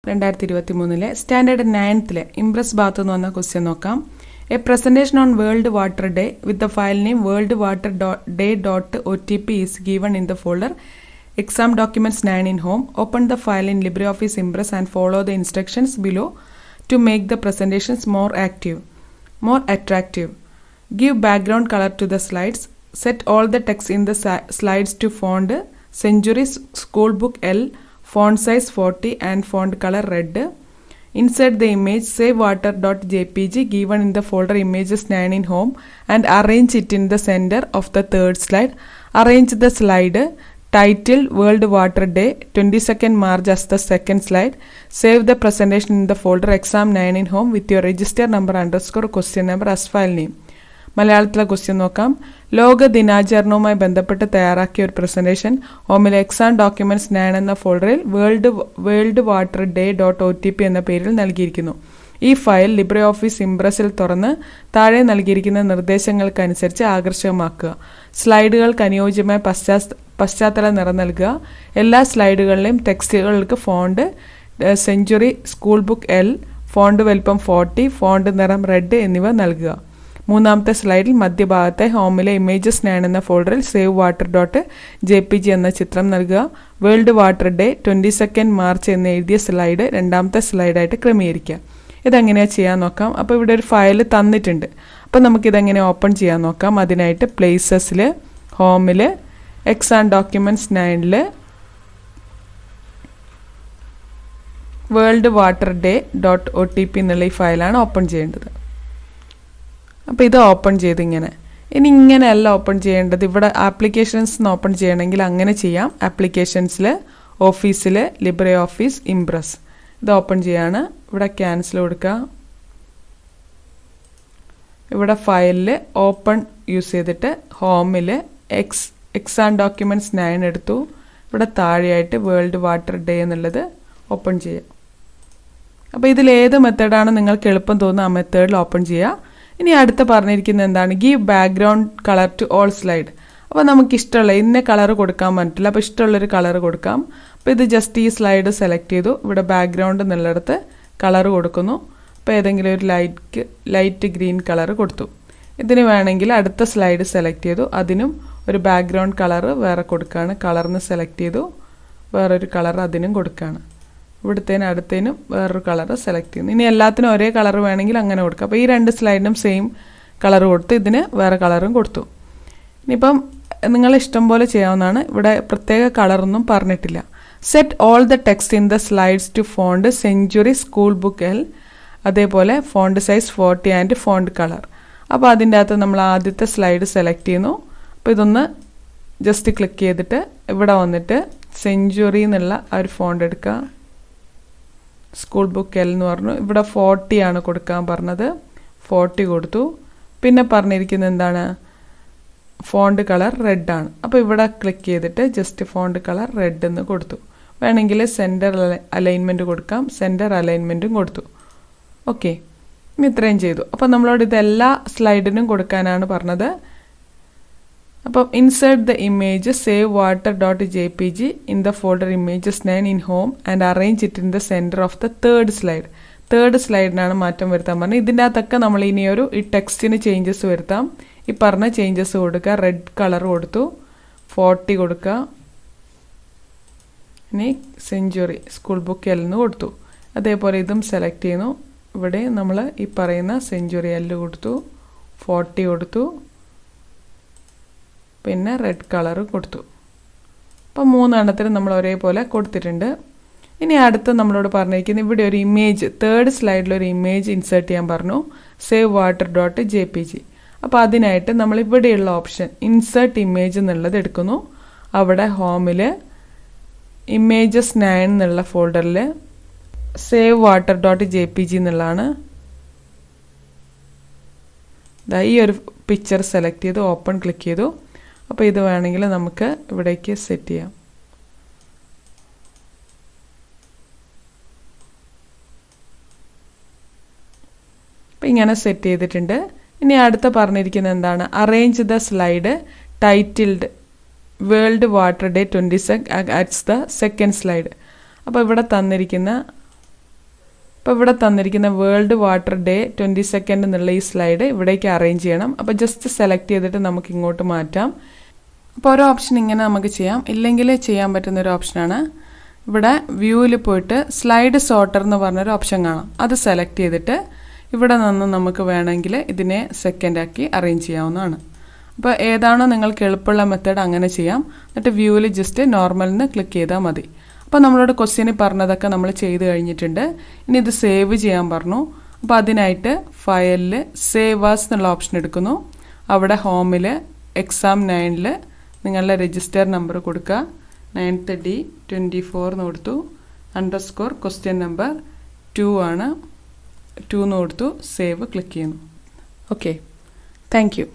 2023 standard 9th Impress ഭാഗത്ത് നിന്ന് വന്ന ക്വസ്റ്റ്യൻ നോക്കാം. A presentation on world water day with the file name world water day .otp is given in the folder exam documents 9 in home. Open the file in LibreOffice Impress and follow the instructions below to make the presentations more attractive. Give background color to the slides. Set all the text in the slides to font Century Schoolbook L, font size 40 and font color red. Insert the image savewater.jpg given in the folder images 9 in home and arrange it in the center of the third slide. Arrange the slide titled World Water Day 22nd March as the second slide. Save the presentation in the folder exam 9 in home with your register number _ question number as file name. മലയാളത്തിലെ question നോക്കാം. ലോക ദിനാചരണവുമായി ബന്ധപ്പെട്ട് തയ്യാറാക്കിയ ഒരു presentation ഹോമിലെ exam documents 9 എന്ന ഫോൾഡറിൽ world water day .otp എന്ന പേരിൽ നൽകിയിരിക്കുന്നു. ഈ ഫയൽ ലിബ്രെ ഓഫീസ് ഇംപ്രസിൽ തുറന്ന് താഴെ നൽകിയിരിക്കുന്ന നിർദ്ദേശങ്ങൾക്കനുസരിച്ച് ആകർഷകമാക്കുക. സ്ലൈഡുകൾക്ക് അനുയോജ്യമായ പശ്ചാത്തല നിറം നൽകുക. എല്ലാ സ്ലൈഡുകളിലെയും ടെക്സ്റ്റുകൾക്ക് font century school book L, font വലിപ്പം 40, ഫോണ്ട് നിറം റെഡ് എന്നിവ നൽകുക. മൂന്നാമത്തെ സ്ലൈഡിൽ മധ്യഭാഗത്തെ ഹോമിലെ ഇമേജസ് 9 എന്ന ഫോൾഡറിൽ സേവ് water.jpg എന്ന ചിത്രം നൽകുക. World water day 22nd March എന്ന് എഴുതിയ സ്ലൈഡ് രണ്ടാമത്തെ സ്ലൈഡായിട്ട് ക്രമീകരിക്കുക. ഇതെങ്ങനെയാണ് ചെയ്യാൻ നോക്കാം. അപ്പോൾ ഇവിടെ ഒരു ഫയൽ തന്നിട്ടുണ്ട്. അപ്പോൾ നമുക്കിതെങ്ങനെ ഓപ്പൺ ചെയ്യാൻ നോക്കാം. അതിനായിട്ട് പ്ലേസസിൽ ഹോമിൽ exam documents 9 world water day .otp എന്നുള്ള ഈ ഫയലാണ് ഓപ്പൺ ചെയ്യേണ്ടത്. അപ്പോൾ ഇത് ഓപ്പൺ ചെയ്ത് ഇനി ഇങ്ങനെയല്ല ഓപ്പൺ ചെയ്യേണ്ടത്. ഇവിടെ ആപ്ലിക്കേഷൻസ് ഓപ്പൺ ചെയ്യണമെങ്കിൽ അങ്ങനെ ചെയ്യാം. ആപ്ലിക്കേഷൻസിൽ ഓഫീസിൽ ലിബ്രെ ഓഫീസ് ഇംപ്രസ് ഇത് ഓപ്പൺ ചെയ്യാണ്. ഇവിടെ ക്യാൻസൽ കൊടുക്കുക. ഇവിടെ ഫയലിൽ ഓപ്പൺ യൂസ് ചെയ്തിട്ട് ഹോമിൽ എക്സാം ഡോക്യുമെന്റ്സ് 9 എടുത്തു. ഇവിടെ താഴെയായിട്ട് വേൾഡ് വാട്ടർ ഡേ എന്നുള്ളത് ഓപ്പൺ ചെയ്യാം. അപ്പോൾ ഇതിലേത് മെത്തേഡാണ് നിങ്ങൾക്ക് എളുപ്പം തോന്നുന്നത് ആ മെത്തേഡിൽ ഓപ്പൺ ചെയ്യുക. ഇനി അടുത്ത പറഞ്ഞിരിക്കുന്നത് എന്താണ്? Give background colour to all slide. അപ്പോൾ നമുക്ക് ഇഷ്ടമുള്ള ഇന്ന കളർ കൊടുക്കാൻ പറ്റില്ല. അപ്പോൾ ഇഷ്ടമുള്ളൊരു കളർ കൊടുക്കാം. അപ്പോൾ ഇത് ജസ്റ്റ് ഈ സ്ലൈഡ് സെലക്ട് ചെയ്തു. ഇവിടെ ബാക്ക്ഗ്രൗണ്ട് എന്നുള്ളിടത്ത് കളർ കൊടുക്കുന്നു. അപ്പോൾ ഏതെങ്കിലും ഒരു ലൈറ്റ് ഗ്രീൻ കളർ കൊടുത്തു. ഇതിന് വേണമെങ്കിൽ അടുത്ത സ്ലൈഡ് സെലക്ട് ചെയ്തു. അതിനും ഒരു ബാക്ക്ഗ്രൗണ്ട് കളർ വേറെ കൊടുക്കുകയാണ്. കളറിന് സെലക്ട് ചെയ്തു. വേറൊരു കളർ അതിനും കൊടുക്കുകയാണ്. ഇവിടുത്തേനും അടുത്തേനും വേറൊരു കളർ സെലക്ട് ചെയ്യുന്നു. ഇനി എല്ലാത്തിനും ഒരേ കളർ വേണമെങ്കിൽ അങ്ങനെ കൊടുക്കുക. അപ്പോൾ ഈ രണ്ട് സ്ലൈഡിനും സെയിം കളർ കൊടുത്ത് ഇതിന് വേറെ കളറും കൊടുത്തു. ഇനിയിപ്പം നിങ്ങൾ ഇഷ്ടം പോലെ ചെയ്യാവുന്നതാണ്. ഇവിടെ പ്രത്യേക കളറൊന്നും പറഞ്ഞിട്ടില്ല. Set all the text in the slides to font century school book L, അതേപോലെ font size 40 and font colour. അപ്പോൾ അതിൻ്റെ അകത്ത് നമ്മൾ ആദ്യത്തെ സ്ലൈഡ് സെലക്ട് ചെയ്യുന്നു. അപ്പോൾ ഇതൊന്ന് ജസ്റ്റ് ക്ലിക്ക് ചെയ്തിട്ട് ഇവിടെ വന്നിട്ട് സെഞ്ചുറി എന്നുള്ള ആ ഒരു ഫോണ്ട് എടുക്കുക. സ്കൂൾ ബുക്ക് L എന്ന് പറഞ്ഞു. ഇവിടെ 40 ആണ് കൊടുക്കാൻ പറഞ്ഞത്. 40 കൊടുത്തു. പിന്നെ പറഞ്ഞിരിക്കുന്നത് എന്താണ്? ഫോണ്ട് കളർ റെഡ് ആണ്. അപ്പോൾ ഇവിടെ ക്ലിക്ക് ചെയ്തിട്ട് ജസ്റ്റ് ഫോണ്ട് കളർ റെഡ് എന്ന് കൊടുത്തു. വേണമെങ്കിൽ സെൻറ്റർ അലൈൻമെൻറ്റ് കൊടുക്കാം. സെൻറ്റർ അലൈൻമെൻറ്റും കൊടുത്തു. ഓക്കെ, ഇനി ഇത്രയും ചെയ്തു. അപ്പോൾ നമ്മളോട് ഇതെല്ലാ സ്ലൈഡിനും കൊടുക്കാനാണ് പറഞ്ഞത്. അപ്പം insert the image save water.jpg in the folder images 9 in home and arrange it in the centre of the third slide. Third സ്ലൈഡിനാണ് മാറ്റം വരുത്താൻ പറഞ്ഞത്. ഇതിൻ്റെ അകത്തൊക്കെ നമ്മൾ ഇനിയൊരു ഈ ടെക്സ്റ്റിന് ചേഞ്ചസ് വരുത്താം. ഈ പറഞ്ഞ ചേഞ്ചസ് കൊടുക്കുക. റെഡ് കളർ കൊടുത്തു. 40 കൊടുക്കുക. ഇനി സെഞ്ചുറി സ്കൂൾ ബുക്ക് L എന്ന് കൊടുത്തു. അതേപോലെ ഇതും സെലക്ട് ചെയ്യുന്നു. ഇവിടെ നമ്മൾ ഈ പറയുന്ന സെഞ്ചുറി L കൊടുത്തു. 40 കൊടുത്തു. പിന്നെ റെഡ് കളർ കൊടുത്തു. അപ്പോൾ മൂന്നെണ്ണത്തിന് നമ്മൾ ഒരേപോലെ കൊടുത്തിട്ടുണ്ട്. ഇനി അടുത്ത് നമ്മളോട് പറഞ്ഞിരിക്കുന്നത് ഇവിടെ ഒരു ഇമേജ് തേർഡ് സ്ലൈഡിലൊരു ഇമേജ് ഇൻസേർട്ട് ചെയ്യാൻ പറഞ്ഞു. Save water.jpg. അപ്പോൾ അതിനായിട്ട് നമ്മൾ ഇവിടെയുള്ള ഓപ്ഷൻ ഇൻസേർട്ട് ഇമേജ് എന്നുള്ളത് എടുക്കുന്നു. അവിടെ ഹോമിൽ ഇമേജസ് 9 എന്നുള്ള ഫോൾഡറിൽ സേവ് water.jpg എന്നുള്ളതാണ്. ഈ ഒരു പിക്ചർ സെലക്ട് ചെയ്തു. ഓപ്പൺ ക്ലിക്ക് ചെയ്തു. അപ്പോൾ ഇത് വേണമെങ്കിൽ നമുക്ക് ഇവിടേക്ക് സെറ്റ് ചെയ്യാം. അപ്പോൾ ഇങ്ങനെ സെറ്റ് ചെയ്തിട്ടുണ്ട്. ഇനി അടുത്ത പറഞ്ഞിരിക്കുന്നത് എന്താണ്? Arrange the slide titled world water day 22 it's the second slide. അപ്പോൾ ഇവിടെ തന്നിരിക്കുന്ന അപ്പോൾ ഇവിടെ തന്നിരിക്കുന്ന വേൾഡ് വാട്ടർ ഡേ 22 എന്നുള്ള ഈ സ്ലൈഡ് ഇവിടേക്ക് അറേഞ്ച് ചെയ്യണം. അപ്പോൾ ജസ്റ്റ് സെലക്ട് ചെയ്തിട്ട് നമുക്ക് ഇങ്ങോട്ട് മാറ്റാം. അപ്പോൾ ഓരോ ഓപ്ഷൻ ഇങ്ങനെ നമുക്ക് ചെയ്യാം. ഇല്ലെങ്കിൽ ചെയ്യാൻ പറ്റുന്ന ഒരു ഓപ്ഷനാണ് ഇവിടെ വ്യൂവിൽ പോയിട്ട് സ്ലൈഡ് സോർട്ടർ എന്ന് പറഞ്ഞൊരു ഓപ്ഷൻ കാണാം. അത് സെലക്ട് ചെയ്തിട്ട് ഇവിടെ നിന്ന് നമുക്ക് വേണമെങ്കിൽ ഇതിനെ സെക്കൻഡാക്കി അറേഞ്ച് ചെയ്യാവുന്നതാണ്. അപ്പോൾ ഏതാണോ നിങ്ങൾക്ക് എളുപ്പമുള്ള മെത്തേഡ് അങ്ങനെ ചെയ്യാം. എന്നിട്ട് വ്യൂവിൽ ജസ്റ്റ് നോർമലിന് ക്ലിക്ക് ചെയ്താൽ മതി. അപ്പോൾ നമ്മളോട് ക്വസ്റ്റ്യനിൽ പറഞ്ഞതൊക്കെ നമ്മൾ ചെയ്ത് കഴിഞ്ഞിട്ടുണ്ട്. ഇനി ഇത് സേവ് ചെയ്യാൻ പറഞ്ഞു. അപ്പോൾ അതിനായിട്ട് ഫയലിൽ സേവ് ആസ് എന്നുള്ള ഓപ്ഷൻ എടുക്കുന്നു. അവിടെ ഹോമിൽ എക്സാം 9ൽ നിങ്ങളുടെ രജിസ്റ്റർ നമ്പർ കൊടുക്കുക. 93024 എന്ന് കൊടുത്തു. _ ക്വസ്റ്റ്യൻ നമ്പർ 2 ആണ്. 2 എന്ന് കൊടുത്തു. സേവ് ക്ലിക്ക് ചെയ്യുന്നു. Okay, thank you.